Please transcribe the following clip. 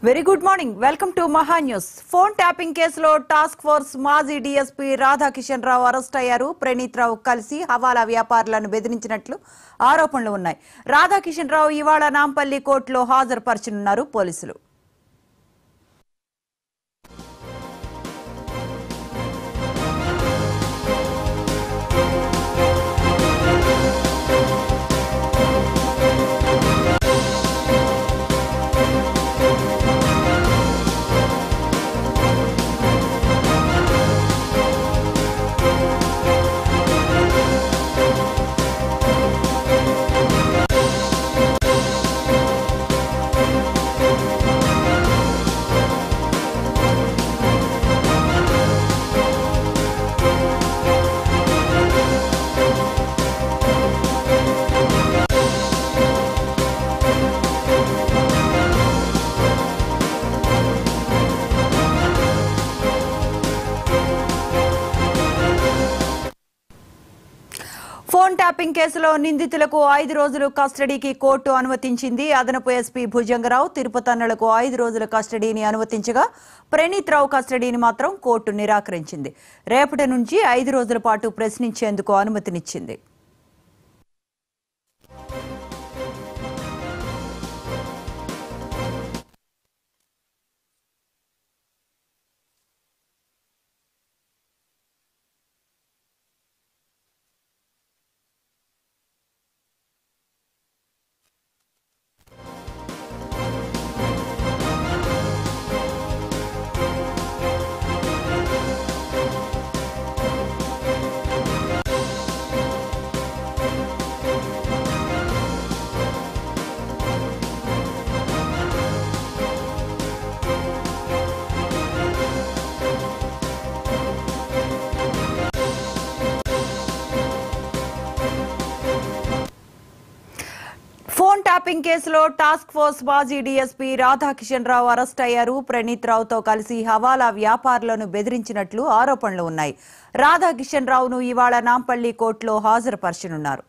Very good morning. Welcome to మహా news. Phone tapping కేసులో task force మాజీ DSP Radhakishan రావు arrest అయ్యారు. ప్రణీత్ రావు కలిసి హవాలా వ్యాపారులను బెదిరించినట్లు ఆరోపణలు ఉన్నాయి. రాధాకిషన్ రావు ఇవాళ నాంపల్లి కోర్టులో హాజరుపరచనున్నారు పోలీసులు. ఫోన్ ట్యాపింగ్ కేసులో నిందితులకు 5 రోజులు కస్టడీకి కోర్టు అనుమతించింది. అదనపు ఎస్పీ భుజంగరావు, తిరుపతన్నలకు 5 రోజుల కస్టడీని అనుమతించగా ప్రణీత్ రావు కస్టడీని మాత్రం కోర్టు నిరాకరించింది. రేపటి నుంచి 5 రోజుల పాటు ప్రశ్నించేందుకు అనుమతినిచ్చింది. ఫోన్ ట్యాపింగ్ కేసులో టాస్క్ ఫోర్స్ మాజీ డీఎస్పీ రాధాకిషన్ రావు అరెస్ట్ అయ్యారు. ప్రణీత్ రావుతో కలిసి హవాలా వ్యాపారులను బెదిరించినట్లు ఆరోపణలు ఉన్నాయి. రాధాకిషన్ రావును ఇవాళ నాంపల్లి కోర్టులో హాజరుపరచనున్నారు.